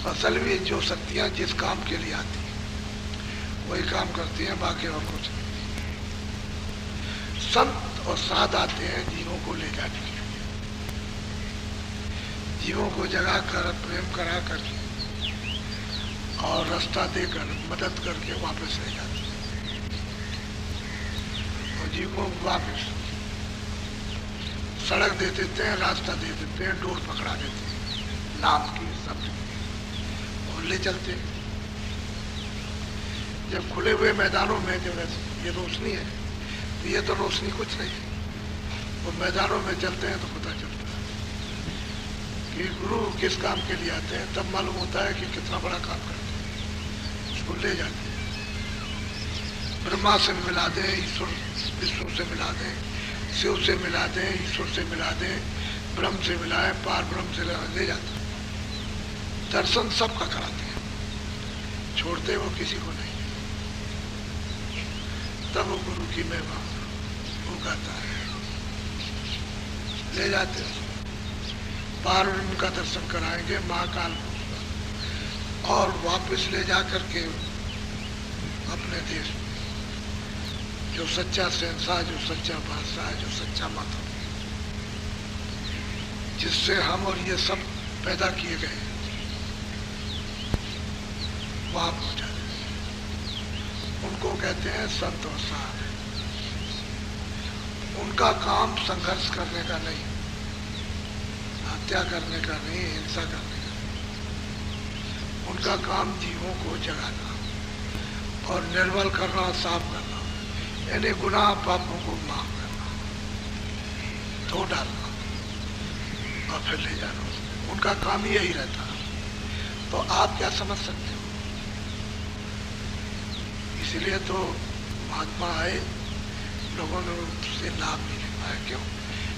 असल में जो शक्तियाँ जिस काम के लिए आती हैं वही काम करती हैं, बाकी और कुछ नहीं। संत और साध आते हैं जीवों को ले जाने के लिए, जीवों को जगा कर प्रेम करा कर और रास्ता देकर मदद करके वापस ले जाते हैं और जीवों को वापस सड़क दे देते हैं, रास्ता दे देते हैं, डोर पकड़ा देते हैं नाम की शब्द और ले चलते हैं। जब खुले हुए मैदानों में जब ये रोशनी है तो ये तो रोशनी कुछ नहीं है, वो मैदानों में चलते हैं तो पता चलता है कि गुरु किस काम के लिए आते हैं। तब मालूम होता है कि कितना बड़ा काम करते हैं। उसको ले जाते हैं, ब्रह्मा से मिला दें, ईश्वर विष्णु से मिला दें, शिव से मिला दें, ईश्वर से मिला दें, ब्रह्म से मिलाए, पार ब्रह्म से ले जाते हैं। दर्शन सबका कराते हैं, छोड़ते वो किसी को नहीं। तब वो गुरु की महिमा वो गाता है, ले जाते हैं पार उनका दर्शन कराएंगे महाकाल और वापस ले जा करके अपने देश में जो सच्चा शहंशाह, जो सच्चा बादशाह है, जो सच्चा माता, जिससे हम और ये सब पैदा किए गए वहां पहुंचा। उनको कहते हैं संत और साध। उनका काम संघर्ष करने का नहीं, हत्या करने का नहीं, हिंसा करने का नहीं। उनका काम जीवों को जगाना और निर्मल करना, साफ करना, यानी गुनाह पापों को माफ करना, धो डालना और फिर ले जाना। उनका काम ही यही रहता। तो आप क्या समझ सकते हो? इसलिए तो महात्मा आए, लोगों ने उससे लाभ नहीं ले पाया। क्यों?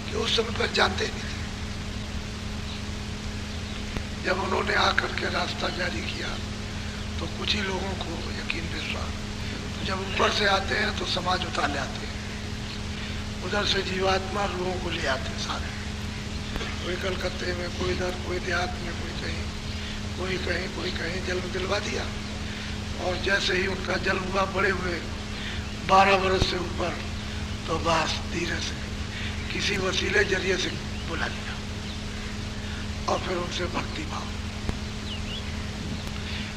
कि उस समय पर जानते नहीं थे। जब उन्होंने आकर के रास्ता जारी किया तो कुछ ही लोगों को यकीन विश्वास, तो जब ऊपर से आते हैं तो समाज उतार ले आते हैं, उधर से जीवात्मा लोगों को ले आते हैं सारे। कोई कलकत्ते में, कोई इधर, कोई देहात में, कोई कहीं, कोई कहीं जन्म दिलवा दिया। और जैसे ही उनका जन्म हुआ, बड़े हुए 12 वर्ष से ऊपर, तो बस धीरे से किसी वसीले जरिए से बुला लिया और फिर उनसे भक्ति भाव,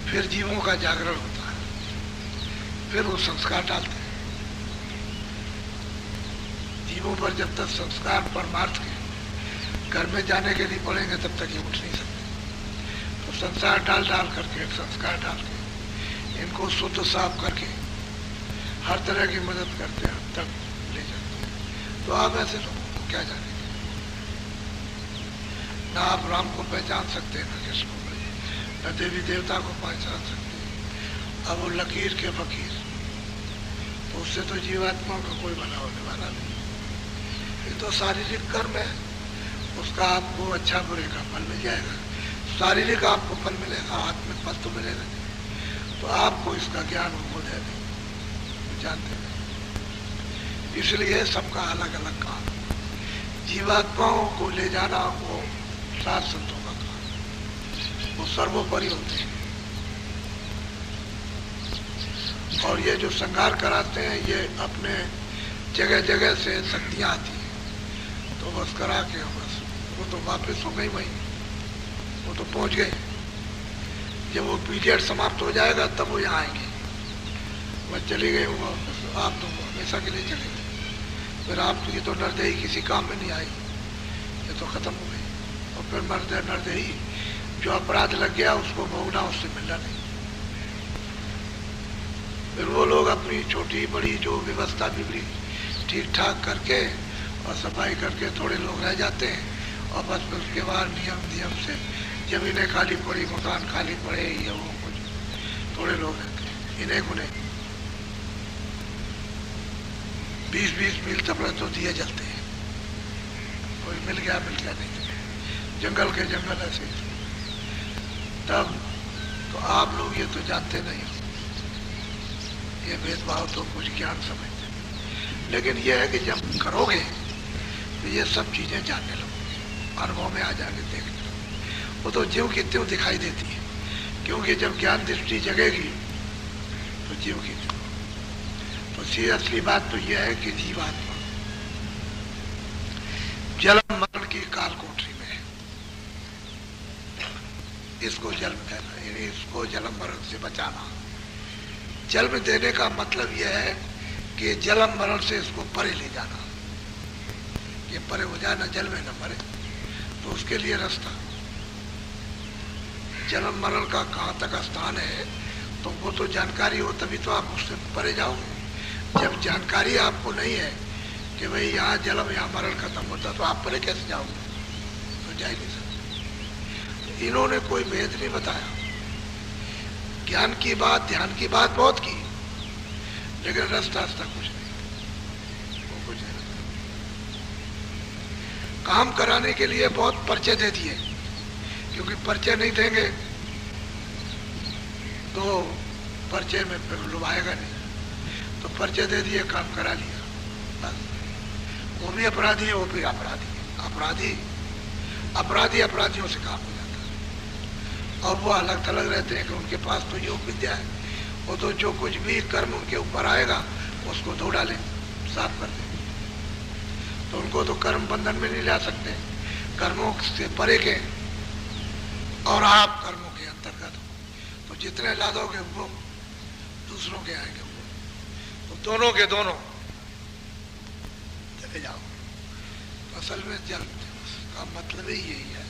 फिर जीवों का जागरण होता है, फिर वो संस्कार डालते हैं जीवों पर। जब तक संस्कार परमार्थ के घर में जाने के लिए पड़ेंगे तब तक ये उठ नहीं सकते। तो संस्कार डाल करके, संस्कार डाल के इनको शुद्ध साफ करके हर तरह की मदद करते हैं, तब ले जाते हैं। तो आप ऐसे लोगों को क्या जानेंगे? ना आप राम को पहचान सकते हैं, ना कृष्ण को, न देवी देवता को पहचान सकते हैं। अब वो लकीर के फकीर, तो उससे तो जीवात्मा का कोई भला होने वाला नहीं। ये तो शारीरिक कर्म है, उसका आपको अच्छा बुरे का फल मिल जाएगा। शारीरिक आपको फल मिलेगा, आत्मिक फल तो मिलेगा नहीं। तो आपको इसका ज्ञान हो जाए नहीं, जानते नहीं। इसलिए सबका अलग अलग काम। जीवात्माओं को ले जाना वो साध संतों का काम, वो सर्वोपरि होते हैं। और ये जो संहार कराते हैं, ये अपने जगह जगह से शक्तियाँ आती हैं, तो बस करा के बस वो तो वापस हो गई वहीं, वो तो पहुँच गए। जब वो पीरियड समाप्त हो जाएगा तब वो यहाँ आएंगे। वह चले गए, वो आप तो हमेशा के लिए चले गए। फिर आप ये तो नरदेही किसी काम में नहीं आई, ये तो खत्म हो गई। और फिर नरदेही जो अपराध लग गया उसको भोगना, उससे मिलना नहीं। फिर वो लोग अपनी छोटी बड़ी जो व्यवस्था बिगड़ी ठीक ठाक करके और सफाई करके थोड़े लोग रह जाते हैं, और बस फिर उसके बाद नियम से जमीनें खाली पड़ी, मकान खाली पड़े, ये वो कुछ थोड़े लोग रहते हैं। इन्हें गुने 20-20 मील तक तो दिए जलते हैं। कोई मिल गया नहीं, जंगल के जंगल ऐसे। तब तो आप लोग ये तो जानते नहीं हो, ये भेदभाव तो कुछ ज्ञान समझते। लेकिन ये है कि जब करोगे तो ये सब चीजें जानने लगोगे, अनुभव में आ जाके देखने। वो तो ज्यों की त्यों दिखाई देती है, क्योंकि जब ज्ञान दृष्टि जगेगी तो जीव की, तो असली बात तो यह है कि जीवात्मा जन्म मरण की काल कोठरी में है। इसको जन्म देना, यानी इसको जन्म मरण से बचाना। जन्म देने का मतलब यह है कि जन्म मरण से इसको परे ले जाना, ये परे हो जाए, न जन्मे न मरे, तो उसके लिए रास्ता। जन्म मरण का कहाँ तक स्थान है तो वो तो जानकारी हो तभी तो आप उससे परे जाओगे। जब जानकारी आपको नहीं है कि भाई यहाँ जन्म यहाँ मरण खत्म होता, तो आप परे कैसे जाओगे? तो जा ही नहीं सकते। इन्होंने कोई भेद नहीं बताया। ज्ञान की बात, ध्यान की बात बहुत की, लेकिन रास्ता कुछ नहीं, वो कुछ नहीं। काम कराने के लिए बहुत परिचय दे दिए, क्योंकि परिचय नहीं देंगे तो परिचय में फिर लुभाएगा नहीं। तो परिचय दे दिए, काम करा लिया, बस। वो भी अपराधी है, वो भी अपराधी है। अपराधी अपराधियों से काम हो जाता है। और वो अलग थलग रहते हैं कि उनके पास तो योग विद्या है, वो तो जो कुछ भी कर्म उनके ऊपर आएगा उसको धो डालें, साफ कर दें। तो उनको तो कर्म बंधन में नहीं ला सकते, कर्मों से परे के। और आप कर्मों के अंतर्गत हो, तो जितने ला दोगे वो दूसरों के आएंगे, वो तो दोनों के दोनों चले जाओ। तो असल में जन्म का मतलब ही यही है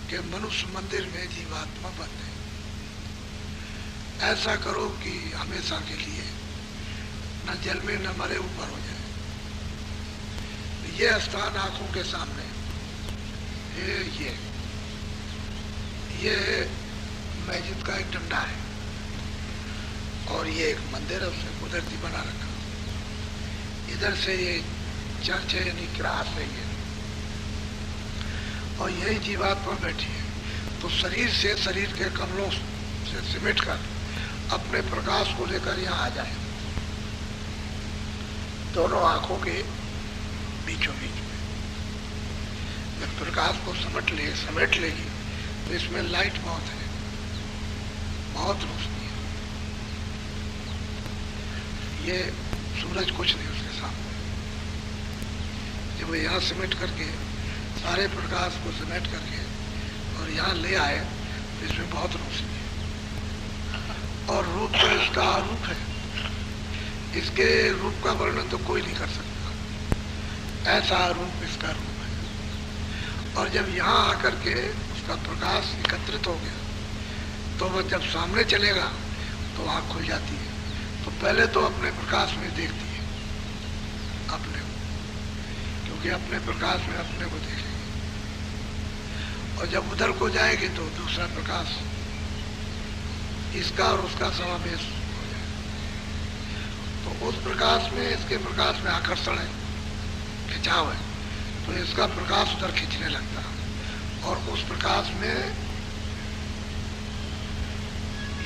कि मनुष्य मंदिर में जीवात्मा बन जाए। ऐसा करो कि हमेशा के लिए न जन्मे न मरे, ऊपर हो जाए। ये स्थान आंखों के सामने, ये मस्जिद का एक डंडा है और ये एक मंदिर है, उसने कुदरती बना रखा। इधर से ये चर्च है, यानी क्रास है ये, और यही जीवात्मा बैठी है। तो शरीर से, शरीर के कमलों से सिमट कर अपने प्रकाश को लेकर यहाँ आ जाए, दोनों आंखों के बीचों बीच में। जब प्रकाश को समेट लेगी तो इसमें लाइट बहुत है, बहुत रोशनी है। ये सूरज कुछ नहीं उसके सामने। जब यहाँ सिमट करके सारे प्रकाश को समेट करके और यहाँ ले आए तो इसमें बहुत रोशनी है। और रूप तो इसका आरूप है, इसके रूप का वर्णन तो कोई नहीं कर सकता, ऐसा रूप इसका रूप है। और जब यहाँ आकर के उसका प्रकाश एकत्रित हो गया तो वह जब सामने चलेगा तो आँख खुल जाती है। तो पहले तो अपने प्रकाश में देखती है अपने को, क्योंकि अपने प्रकाश में अपने को देखेगी। और जब उधर को जाएगी तो दूसरा प्रकाश, इसका और उसका समावेश हो जाएगा। तो उस प्रकाश में, इसके प्रकाश में आकर्षण है, खिंचाव है, तो इसका प्रकाश उधर खींचने लगता है। और उस प्रकाश में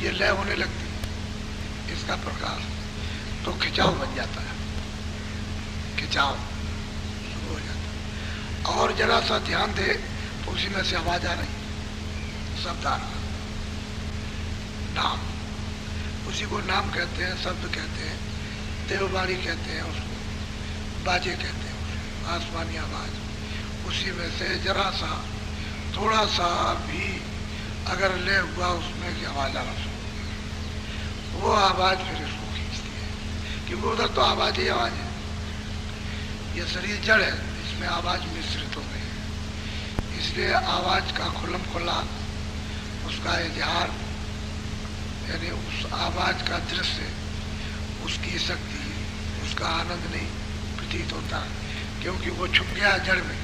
ये लय होने लगती है, इसका प्रकाश, तो खिंचाव बन जाता है, खिंचाव शुरू हो जाता है। और जरा सा ध्यान दे तो उसी में से आवाज आ रही, शब्द आ रहा, नाम, उसी को नाम कहते हैं, शब्द कहते हैं, देववाणी कहते हैं उसको, बाजे कहते हैं उसको, आसमानी आवाज। उसी में से जरा सा, थोड़ा सा भी अगर ले हुआ उसमें की आवाज आना शुरू, वो आवाज फिर इसको खींचती है, क्योंकि उधर तो आवाज ही आवाज है। ये शरीर जड़ है, इसमें आवाज मिश्रित हो गई है, इसलिए आवाज का खुल्लम खुल्ला, उसका इजहार, यानी उस आवाज का दृश्य, उसकी शक्ति, उसका आनंद नहीं प्रतीत होता, क्योंकि वो छुप गया जड़ में,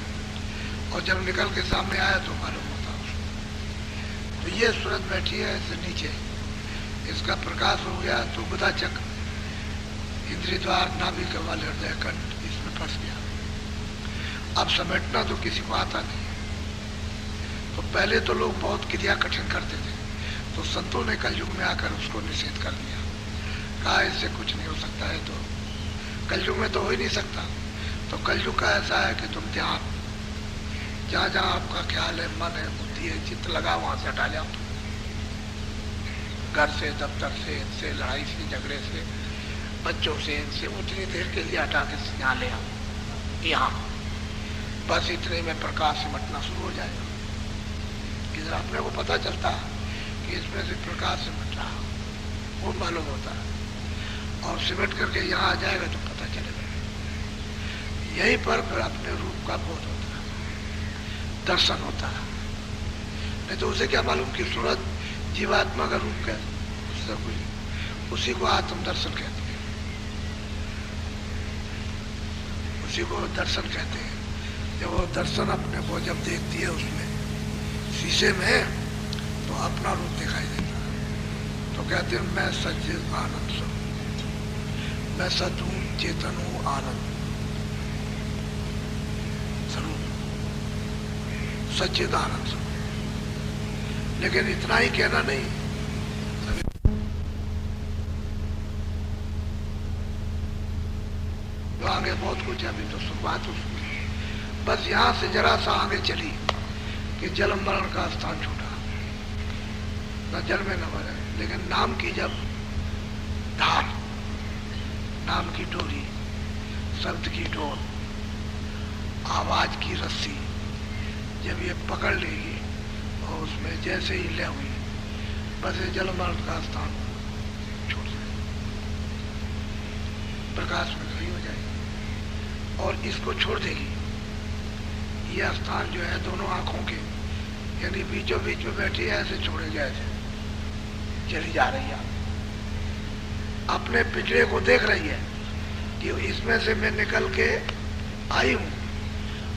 और जब निकल के सामने आया तो मालूम होता उसको। तो ये सूरत बैठी है ऐसे नीचे, इसका प्रकाश हो गया तो बुधा चक्र, इंद्रिय द्वार, नाभि कमल, हृदय कंठ, इसमें फंस गया। अब समेटना तो किसी को आता नहीं। तो पहले तो लोग बहुत क्रिया कठिन करते थे, तो संतों ने कलयुग में आकर उसको निषेध कर दिया, कहा इससे कुछ नहीं हो सकता है, तो कलयुग में तो हो ही नहीं सकता। तो कलयुग का ऐसा है कि तुम ध्यान, जहाँ जहाँ आपका ख्याल है, मन है, बुद्धि है, चित्त लगा, वहां से हटा जाओ। घर से, दफ्तर से, इनसे लड़ाई से, झगड़े से, बच्चों से, इनसे उतनी देर के लिए हटा के यहाँ ले आओ, यहाँ बस इतने में प्रकाश सिमटना शुरू हो जाएगा। इधर अपने को पता चलता है कि इसमें से प्रकाश सिमट रहा, वो मालूम होता है, और सिमट करके यहाँ आ जाएगा तो पता चलेगा। यहीं पर फिर अपने रूप का बोध होता है, दर्शन होता है। नहीं तो उसे क्या मालूम कि सूरत जीवात्मा का रूप क्या है, उसी को आत्म दर्शन कहते हैं, उसी को दर्शन कहते हैं। जब वो दर्शन अपने को जब देखती है उसमें शीशे में, तो अपना रूप दिखाई देता है। तो कहते हैं मैं सच्चिद आनंद स्वरूप, मैं सत हूँ, चेतन हूँ, आनंद स्वरूप, सच्चिद आनंद स्वरूप। लेकिन इतना ही कहना नहीं, तो आगे बहुत कुछ है, अभी तो शुरुआत उसकी। बस यहाँ से जरा सा आगे चली कि जल मरण का स्थान छूटा, न जल में न मरे, लेकिन नाम की जब धार, नाम की डोरी, शब्द की डोर, आवाज की रस्सी जब ये पकड़ लेगी और उसमें जैसे ही ले हुई, बस ये जल मरण का स्थान छूट जाए, प्रकाश में खड़ी हो जाएगी और इसको छोड़ देगी। यह स्थान जो है दोनों आंखों के, यानी बीचों बीच में बैठी है, ऐसे छोड़े गए थे, चली जा रही है, अपने पिछड़े को देख रही है कि इसमें से मैं निकल के आई हूं,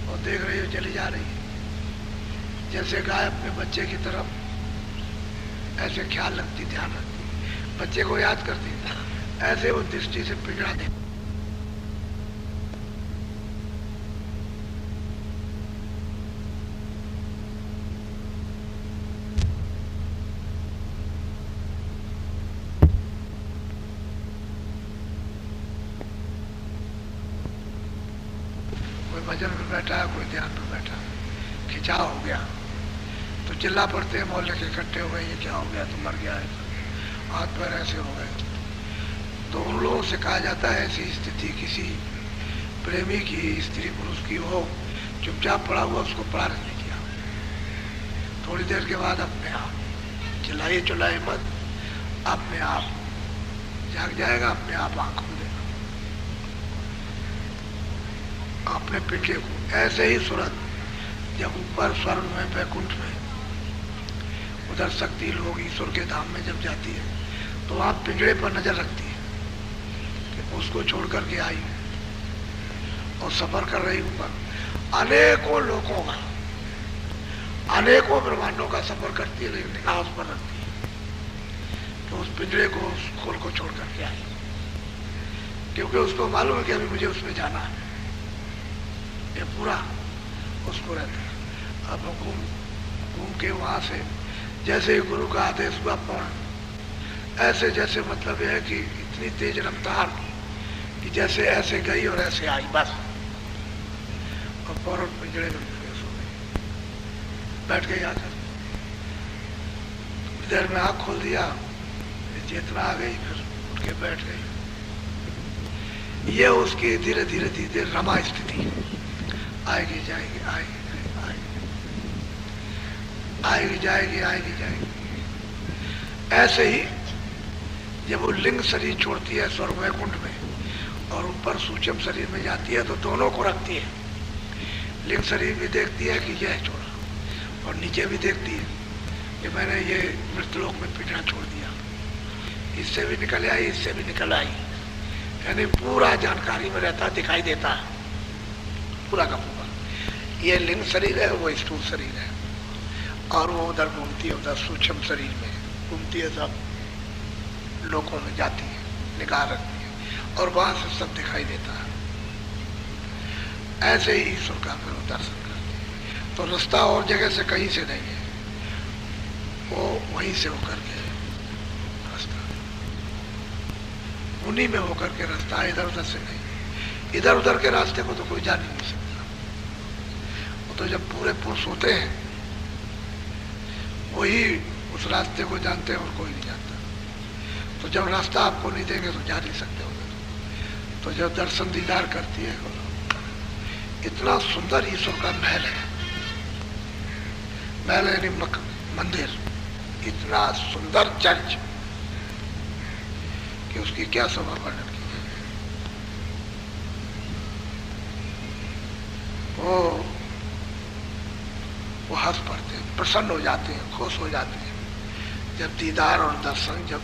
और देख रही है चली जा रही है। जैसे गाय अपने बच्चे की तरफ ऐसे ख्याल रखती, ध्यान रखती, बच्चे को याद करती, ऐसे वो दृष्टि से पिछड़ा दे। भजन में बैठा है, कोई ध्यान में बैठा है, खिंचाव हो गया तो चिल्ला पड़ते हैं, मोहल्ले के इकट्ठे हो गए, ये क्या हो गया, तो मर गया है, हाथ पैर ऐसे हो गए। तो उन लोगों से कहा जाता है ऐसी स्थिति किसी प्रेमी की, स्त्री पुरुष की हो, चुपचाप पड़ा हुआ, उसको प्रारंभ नहीं किया, थोड़ी देर के बाद अपने आप चिल्लाइए, चिल्लाइए मत, अपने आप जाग जाएगा, अपने आप आंख खुल देगा, अपने पिछले को। ऐसे ही सूरत जब ऊपर स्वर्ग में, वैकुंठ में, उधर शक्ति लोग ईश्वर के धाम में जब जाती है, तो वहां पिंजड़े पर नजर रखती है कि उसको छोड़ करके आई और सफर कर रही ऊपर, अनेकों लोगों का, अनेकों ब्रह्मांडों का सफर करती है, लेकिन निगाह उस पर रखती है तो उस पिंजड़े को, उस खोल को छोड़ करके आई, क्योंकि उसको मालूम है कि अभी मुझे उसमें जाना है, ये पूरा उसको रहता है। अब घूम के वहां से जैसे ही गुरु का आदेश हुआ पौड़, ऐसे जैसे मतलब यह है कि इतनी तेज रफ्तार कि जैसे ऐसे गई और ऐसे आई, बस, और फौरन पिंजड़े में सो गई, बैठ गई आकर, देर में आँख खोल दिया, चेतना आ गई, फिर उठ के बैठ गई। ये उसकी धीरे धीरे धीरे रमा स्थिति, आएगी जाएगी, आएगी आएगी जाएगी, आएगी जाएगी। ऐसे ही जब वो लिंग शरीर छोड़ती है स्वर्ग वैकुंठ में और ऊपर सूक्ष्म शरीर में जाती है, तो दोनों को रखती है, लिंग शरीर भी देखती है कि यह छोड़ा, और नीचे भी देखती है कि मैंने ये मृतलोक में पिटना छोड़ दिया, इससे भी निकल आई, इससे भी निकल आई, यानी पूरा जानकारी में रहता, दिखाई देता है पूरा का पूरा। ये लिंग शरीर है, वो स्थूल शरीर है, और वो उधर घूमती है, उधर सूक्ष्म शरीर में घूमती है, सब लोगों में जाती है, निगाह रखती है, और वहां से सब दिखाई देता है। ऐसे ही ईश्वर का फिर दर्शन करते हैं। तो रास्ता और जगह से कहीं से नहीं है, वो वहीं से होकर के रास्ता, उन्हीं में होकर के रास्ता, इधर उधर से नहीं। इधर उधर के रास्ते को तो कोई जान ही नहीं सकता। वो तो जब पूरे पुरुष होते हैं वही उस रास्ते को जानते हैं, और कोई नहीं जानता। तो जब रास्ता आपको नहीं देंगे तो जा नहीं सकते होगे। तो जब दर्शन दीदार करती है, इतना सुंदर ईश्वर का महल है, महल यानी मंदिर, इतना सुंदर चर्च कि उसकी क्या शोभा वर्णन की है। वो हंस पड़ते हैं, प्रसन्न हो जाते हैं, खुश हो जाते हैं। जब दीदार और दर्शन जब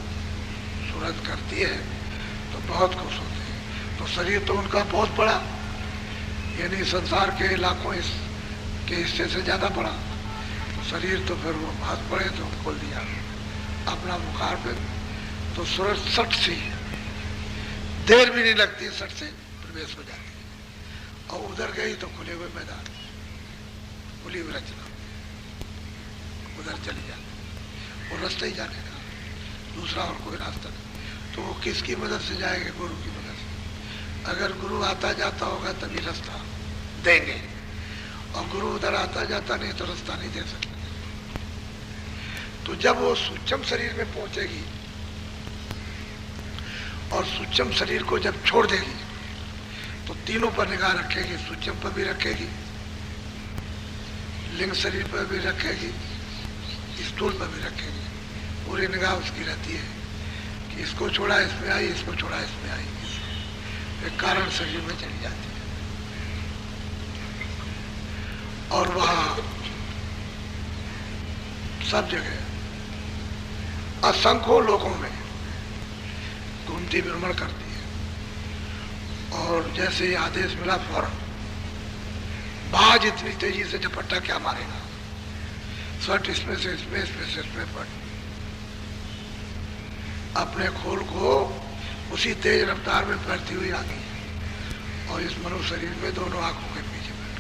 सूरत करती है तो बहुत खुश होते हैं। तो शरीर तो उनका बहुत बड़ा, यानी संसार के लाखों के हिस्से से ज्यादा बड़ा। तो शरीर तो फिर वो हाथ पड़े तो खोल दिया अपना बुखार पे, तो सूरज सट से देर भी नहीं लगती, सट से प्रवेश हो जाती है। और उधर गई तो खुले हुए मैदान, खुली हुई रचना, उधर चली जाती, वो रास्ता ही जाने का, दूसरा और कोई रास्ता नहीं। तो वो किसकी मदद से जाएंगे? गुरु की मदद से। अगर गुरु आता जाता होगा तभी रास्ता देंगे, और गुरु उधर आता जाता नहीं तो रास्ता नहीं दे सकते। तो जब वो सूक्ष्म शरीर में पहुंचेगी और सूक्ष्म शरीर को जब छोड़ देगी तो तीनों पर निगाह रखेगी, सूक्ष्म पर भी रखेगी, लिंग शरीर पर भी रखेगी, स्थूल पर भी रखेगी। पूरी निगाह उसकी रहती है कि इसको छोड़ा इसमें आई, इसको छोड़ा इसमें आई, एक कारण शरीर में चली जाती है। और वहां सब जगह असंख्यों लोगों में घूमती भ्रमण करती है। और जैसे ही आदेश मिला फौरन बाज इतनी तेजी से झपट्टा क्या मारेगा, शर्ट इसमें से इसमें, इसमें से इसमें पट, अपने खोल को उसी तेज रफ्तार में फैलती हुई आ गई और इस मनुष्य शरीर में दोनों आंखों के पीछे बैठ।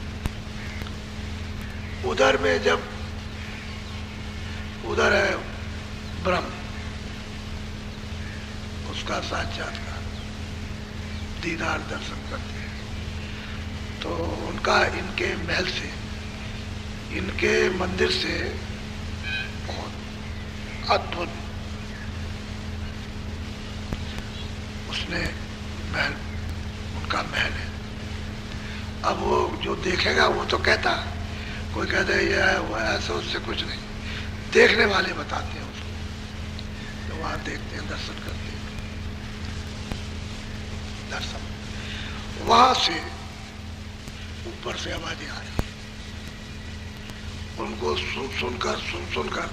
उधर में जब उधर है ब्रह्म, उसका साक्षात्कार दीदार दर्शन करते हैं। तो उनका इनके महल से, इनके मंदिर से बहुत अद्भुत उसने महल, उनका महल है। अब वो जो देखेगा वो तो कहता, कोई कहता है ये है वो है, ऐसा उससे कुछ नहीं, देखने वाले बताते हैं उसको, तो वहां देखते हैं, दर्शन करते हैं। दर्शन वहां से ऊपर से आवाजें आ रही है, उनको सुन सुनकर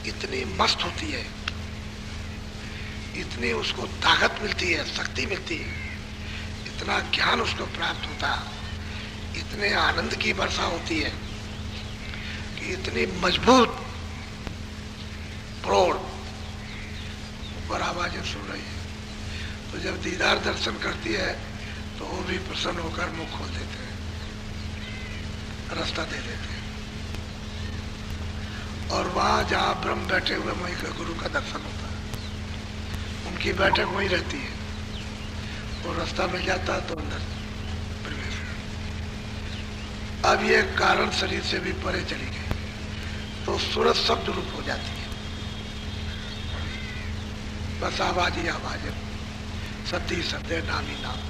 इतनी मस्त होती है, इतनी उसको ताकत मिलती है, शक्ति मिलती है, इतना ज्ञान उसको प्राप्त होता है, इतने आनंद की वर्षा होती है कि इतनी मजबूत प्रौढ़ ऊपर आवाजें सुन रही है। तो जब दीदार दर्शन करती है तो वो भी प्रसन्न होकर मुख खोल देते हैं, रास्ता दे देते हैं। और वहां जहां ब्रह्म बैठे हुए वहीं का गुरु का दर्शन होता है, उनकी बैठक वहीं रहती है। वो रास्ता मिल जाता है तो अंदर प्रवेश। अब ये कारण शरीर से भी परे चली गई तो सूरज शब्द रूप हो जाती है, बस आवाज ही आवाज है, शब्द ही शब्द है, नाम ही नाम।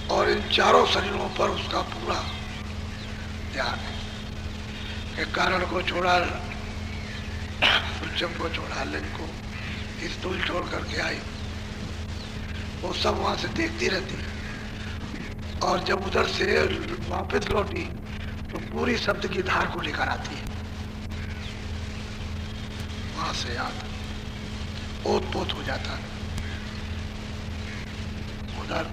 और इन चारों शरीरों पर उसका पूरा ध्यान है कि कारण को छोड़ा, सूक्ष्म को छोड़ा, लिंग को, स्थूल छोड़ करके आई, वो सब वहां से देखती रहती है। और जब उधर से वापस लौटी तो पूरी शब्द की धार को लेकर आती है, वहां से याद ओत पोत हो जाता है उधर